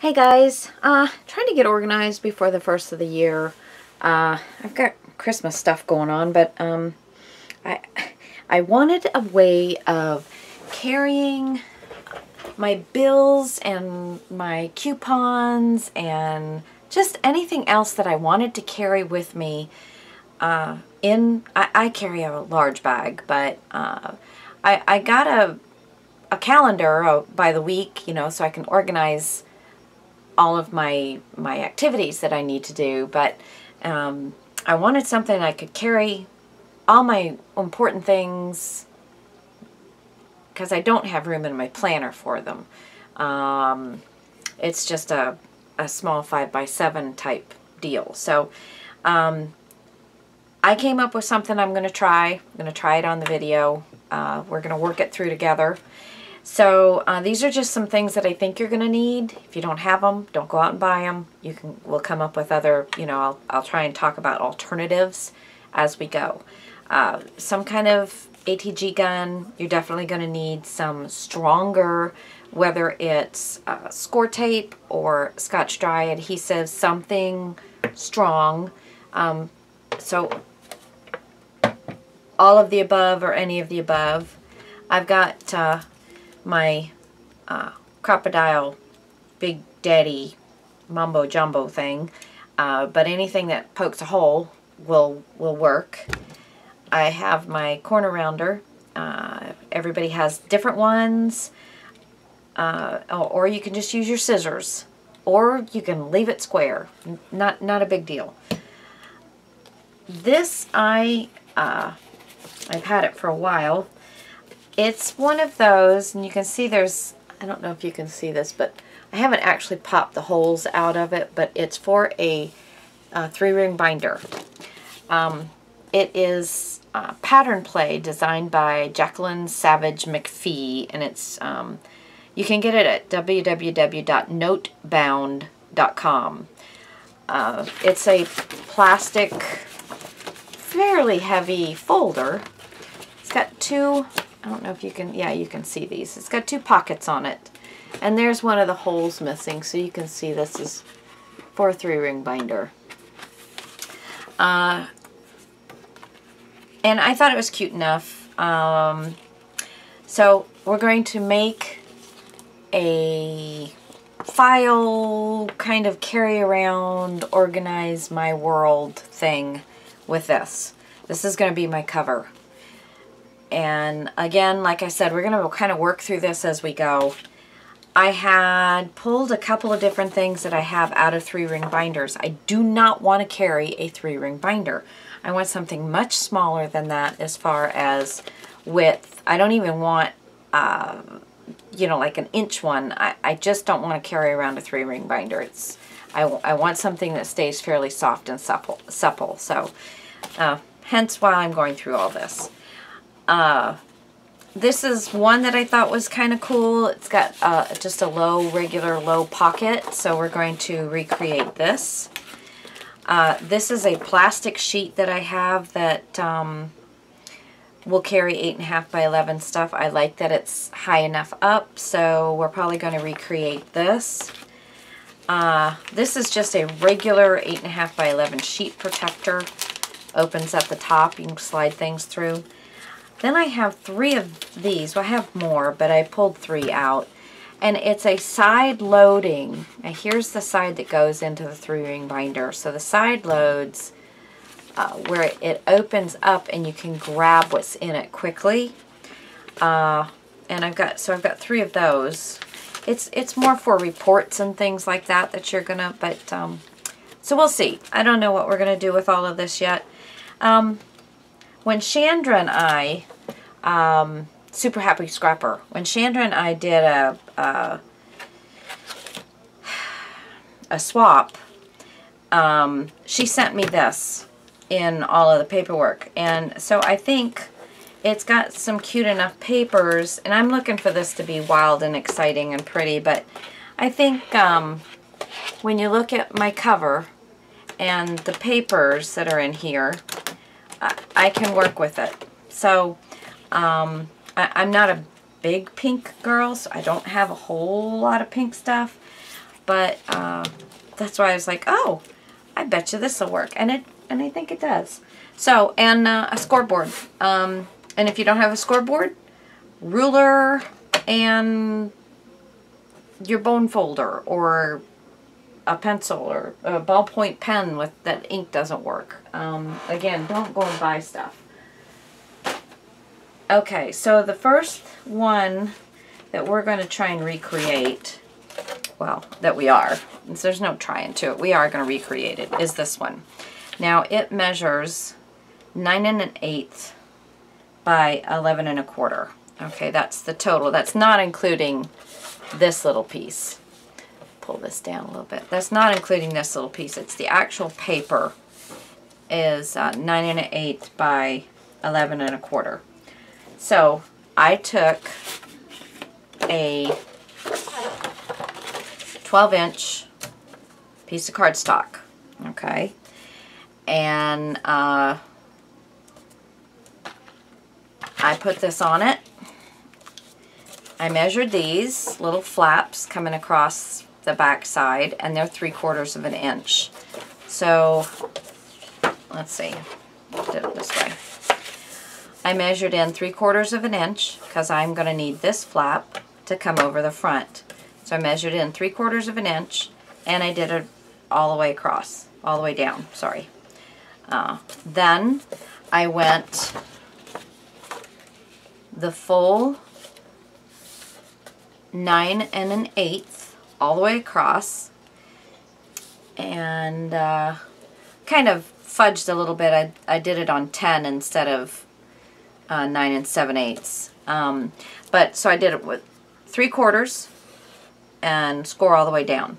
Hey guys, trying to get organized before the first of the year. I've got Christmas stuff going on, but I wanted a way of carrying my bills and my coupons and just anything else that I wanted to carry with me. I carry a large bag, but I got a calendar by the week, you know, so I can organize all of my activities that I need to do, but I wanted something I could carry all my important things because I don't have room in my planner for them. It's just a small 5x7 type deal. So I came up with something I'm going to try. I'm going to try it on the video. We're going to work it through together. So these are just some things that I think you're going to need. If you don't have them, don't go out and buy them. We'll come up with other, you know, I'll try and talk about alternatives as we go. Some kind of ATG gun. You're definitely going to need some stronger, whether it's score tape or Scotch Dry adhesive, something strong. So all of the above or any of the above. I've got my Crocodile Big Daddy Mumbo Jumbo thing, but anything that pokes a hole will work. I have my corner rounder. Everybody has different ones, or you can just use your scissors, or you can leave it square. Not a big deal. This I've had it for a while. It's one of those, and you can see there's, I don't know if you can see this, but I haven't actually popped the holes out of it, but it's for a 3-ring binder. It is pattern play designed by Jacqueline Savage McPhee, and it's you can get it at www.notebound.com. It's a plastic, fairly heavy folder. It's got two, I don't know if you can, yeah, you can see these. It's got 2 pockets on it. And there's one of the holes missing, so you can see this is for a 3-ring binder. And I thought it was cute enough. So we're going to make a file, kind of carry around, organize my world thing with this. This is going to be my cover. And again, like I said, we're going to kind of work through this as we go. I had pulled a couple of different things that I have out of 3-ring binders. I do not want to carry a 3-ring binder. I want something much smaller than that as far as width. I don't even want, you know, like an inch one. I just don't want to carry around a 3-ring binder. I want something that stays fairly soft and supple. So hence why I'm going through all this. This is one that I thought was kind of cool. It's got just a regular low pocket, so we're going to recreate this. This is a plastic sheet that I have that will carry 8.5 by 11 stuff. I like that it's high enough up, so we're probably going to recreate this. This is just a regular 8.5 by 11 sheet protector. Opens at the top. You can slide things through. Then I have 3 of these. Well, I have more, but I pulled 3 out. And it's a side loading. Now here's the side that goes into the 3-ring binder. So the side loads where it opens up and you can grab what's in it quickly. And I've got 3 of those. It's more for reports and things like that you're gonna, but so we'll see. I don't know what we're gonna do with all of this yet. When Chandra and I, Super Happy Scrapper, when Chandra and I did a swap, she sent me this in all of the paperwork. And so I think it's got some cute enough papers, and I'm looking for this to be wild and exciting and pretty, but I think when you look at my cover and the papers that are in here, I can work with it. So I'm not a big pink girl, so I don't have a whole lot of pink stuff. but that's why I was like, oh, I bet you this will work, and I think it does. So, and a scoreboard. And if you don't have a scoreboard, ruler and your bone folder, or a pencil, or a ballpoint pen with that ink doesn't work. Again, don't go and buy stuff. Okay, so the first one that we're going to try and recreate, well, that we are, there's no trying to it, we are going to recreate it, is this one. Now it measures 9 1/8 by 11 1/4. Okay, that's the total. That's not including this little piece. Pull this down a little bit. That's not including this little piece. It's the actual paper is 9 1/8 by 11 1/4. So I took a 12-inch piece of cardstock, okay, and I put this on it. I measured these little flaps coming across the back side, and they're 3/4 of an inch. So let's see, did it this way. I measured in 3/4 of an inch because I'm going to need this flap to come over the front. So I measured in 3/4 of an inch, and I did it all the way across, all the way down, sorry. Then I went the full 9 1/8 all the way across, and kind of fudged a little bit. I did it on 10 instead of 9 7/8. But so I did it with 3/4 and score all the way down.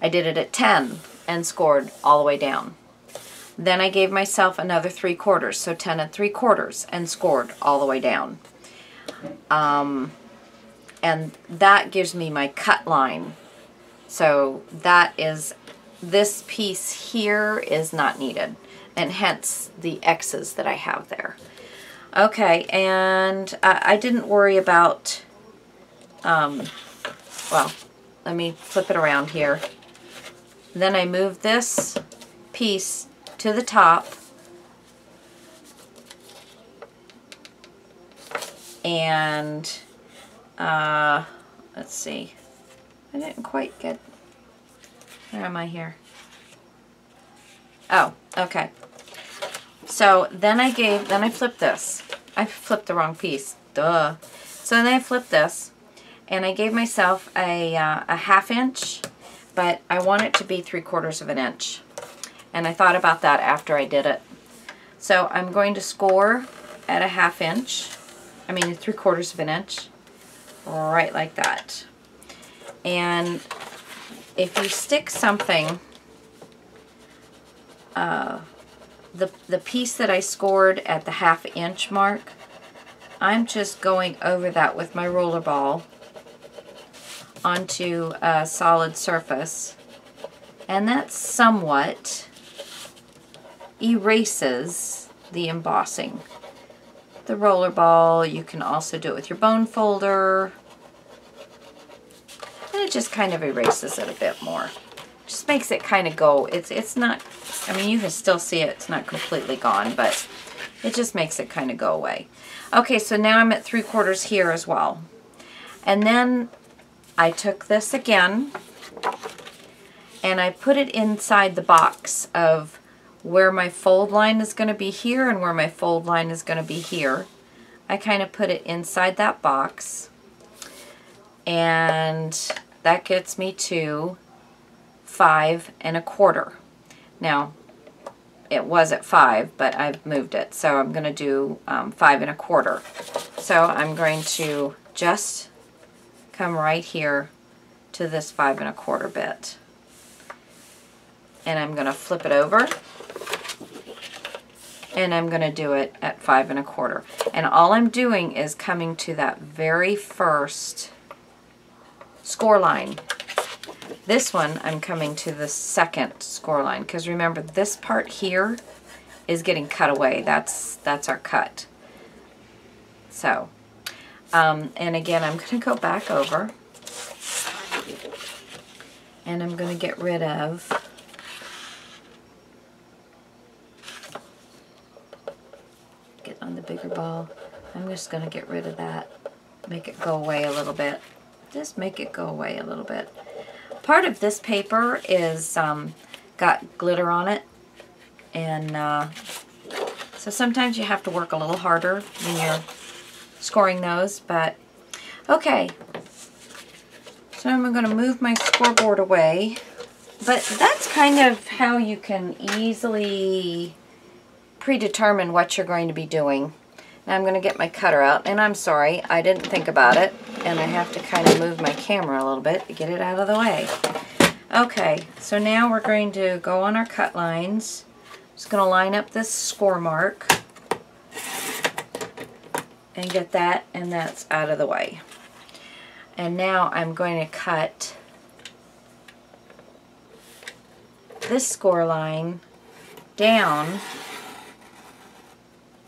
I did it at 10 and scored all the way down. Then I gave myself another 3/4, so 10 3/4, and scored all the way down. And that gives me my cut line. So that is, this piece here is not needed, and hence the X's that I have there. Okay, and I didn't worry about, well, let me flip it around here. Then I moved this piece to the top, and let's see, I didn't quite get, where am I here? Oh, okay. So then I flipped this. I flipped the wrong piece, duh. So then I flipped this, and I gave myself a 1/2 inch, but I want it to be 3/4 of an inch. And I thought about that after I did it. So I'm going to score at a 1/2 inch, I mean 3/4 of an inch, right like that. And if you stick something, the piece that I scored at the 1/2 inch mark, I'm just going over that with my roller ball onto a solid surface, and that somewhat erases the embossing. The roller ball, you can also do it with your bone folder, and it just kind of erases it a bit more. Just makes it kind of go, it's not, I mean, you can still see it, it's not completely gone, but it just makes it kind of go away. Okay, so now I'm at 3/4 here as well. And then I took this again, and I put it inside the box of where my fold line is going to be here and where my fold line is going to be here. I kind of put it inside that box, and that gets me to 5 1/4. Now, it was at 5, but I've moved it, so I'm going to do 5 1/4. So I'm going to just come right here to this 5 1/4 bit, and I'm going to flip it over, and I'm going to do it at 5 1/4. And all I'm doing is coming to that very first score line. This one, I'm coming to the second score line, because remember, this part here is getting cut away. That's our cut. So, and again, I'm going to go back over, And I'm going to get rid of on the bigger ball. I'm just going to get rid of that. Make it go away a little bit. Just make it go away a little bit. Part of this paper is got glitter on it. And so sometimes you have to work a little harder when you're scoring those. But okay. So I'm going to move my scoreboard away. But that's kind of how you can easily predetermine what you're going to be doing. Now I'm going to get my cutter out, and I'm sorry, I didn't think about it, and I have to kind of move my camera a little bit to get it out of the way. Okay, so now we're going to go on our cut lines. Just going to line up this score mark and get that, and that's out of the way. And now I'm going to cut this score line down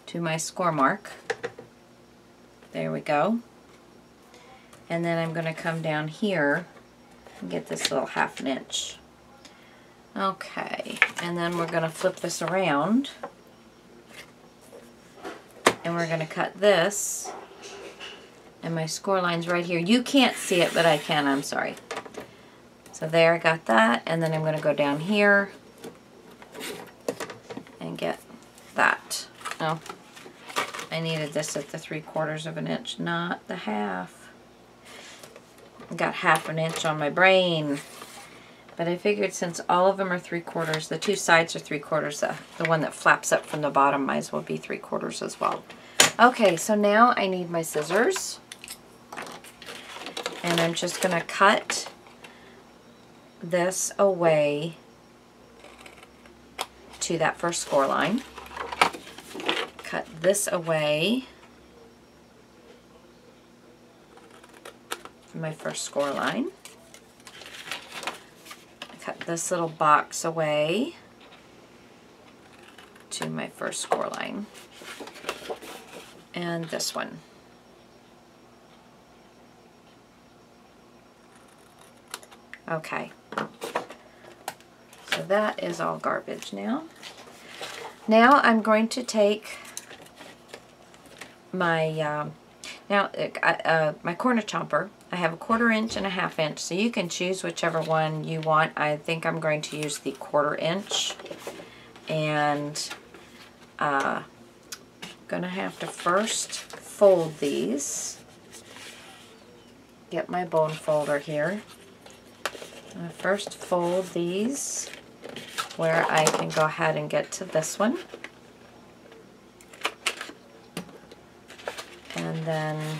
to my score mark. There we go. And then I'm going to come down here and get this little 1/2 inch. Okay, and then we're going to flip this around and we're going to cut this, and my score line's right here. You can't see it, but I can, I'm sorry. So there, I got that, and then I'm going to go down here and get that. Oh, I needed this at the 3/4 inch, not the 1/2. I got 1/2 inch on my brain. But I figured since all of them are 3/4, the two sides are 3/4, the one that flaps up from the bottom might as well be 3/4 as well. Okay, so now I need my scissors. And I'm just going to cut this away to that first score line. Cut this away from my first score line. Cut this little box away to my first score line. And this one. Okay. So that is all garbage now. Now I'm going to take my my corner chomper. I have a 1/4 inch and a 1/2 inch, so you can choose whichever one you want. I think I'm going to use the 1/4 inch, and gonna have to first fold these. Get my bone folder here. I'm gonna first fold these where I can go ahead and get to this one. And then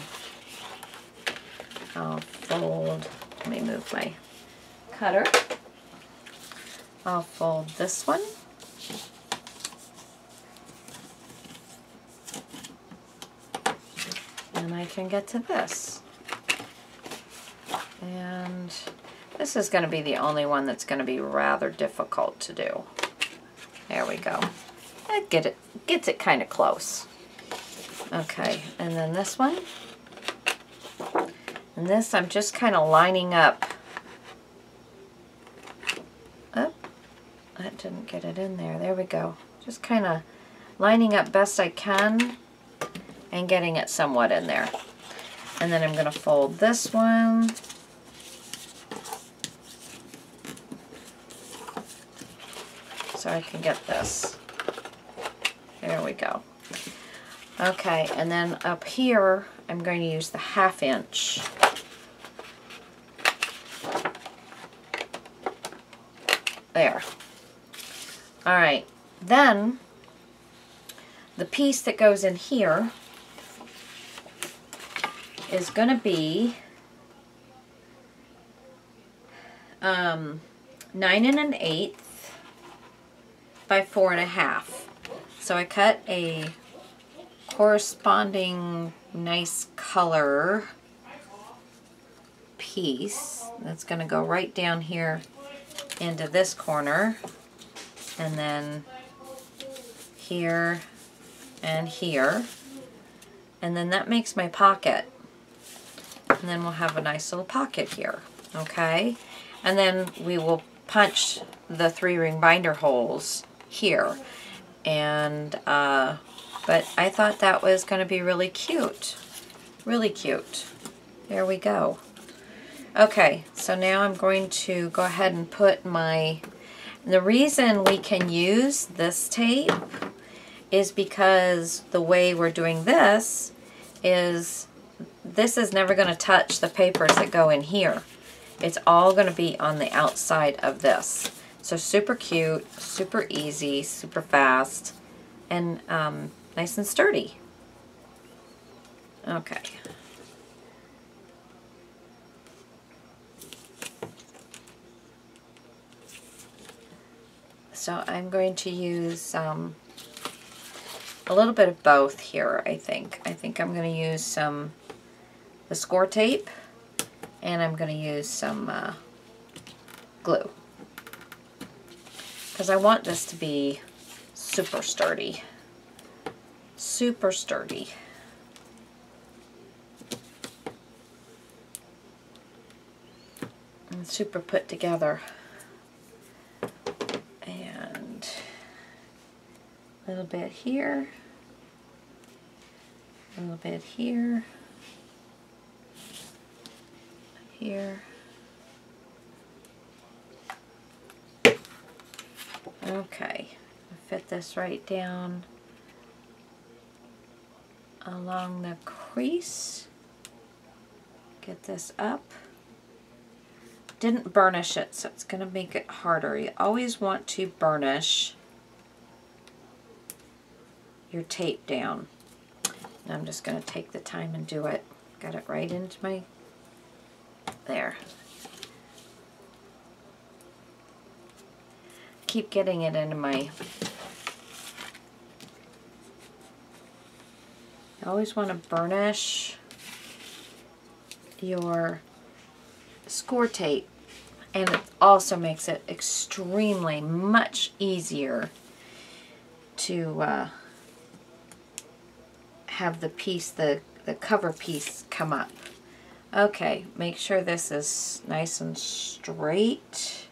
I'll fold, let me move my cutter. I'll fold this one. And I can get to this. And this is going to be the only one that's going to be rather difficult to do. There we go. That gets it kind of close. Okay, and then this one. And this I'm just kind of lining up. Oh, that didn't get it in there. There we go. Just kind of lining up best I can and getting it somewhat in there. And then I'm going to fold this one. So I can get this. There we go. Okay, and then up here, I'm going to use the 1/2 inch. There. Alright, then the piece that goes in here is going to be 9 1/8 by 4 1/2. So I cut a corresponding nice color piece that's going to go right down here into this corner, and then here and here, and then that makes my pocket, and then we'll have a nice little pocket here. Okay, And then we will punch the 3-ring binder holes here. And, but I thought that was going to be really cute. Really cute. There we go. Okay, so now I'm going to go ahead and put my... The reason we can use this tape is because the way we're doing this is never going to touch the papers that go in here. It's all going to be on the outside of this. So super cute, super easy, super fast, and nice and sturdy. Okay. So I'm going to use a little bit of both here, I think. I think I'm going to use some the score tape, and I'm going to use some glue. Because I want this to be super sturdy. Super sturdy. And super put together. And a little bit here. A little bit here. Here. Okay, fit this right down along the crease. Get this up. Didn't burnish it, so it's going to make it harder. You always want to burnish your tape down. And I'm just going to take the time and do it. Got it right into my... There. Keep getting it into my... You always want to burnish your score tape, and it also makes it extremely much easier to have the piece, the cover piece come up. Okay, make sure this is nice and straight.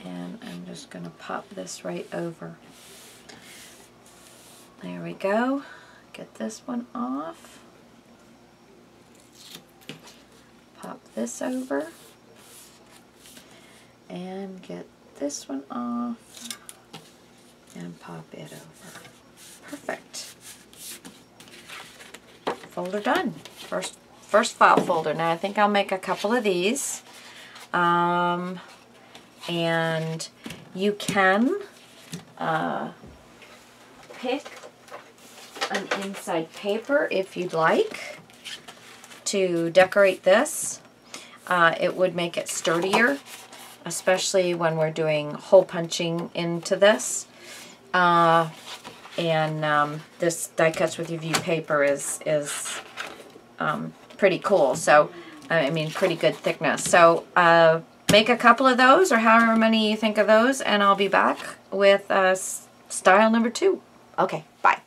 And I'm just going to pop this right over. There we go. Get this one off. Pop this over. And get this one off. And pop it over. Perfect. Folder done. First file folder. Now I think I'll make a couple of these. And you can pick an inside paper if you'd like to decorate this. It would make it sturdier, especially when we're doing hole punching into this. This die cuts with your view paper is pretty cool. So, I mean, pretty good thickness. So, make a couple of those, or however many you think of those, and I'll be back with style number 2. Okay, bye.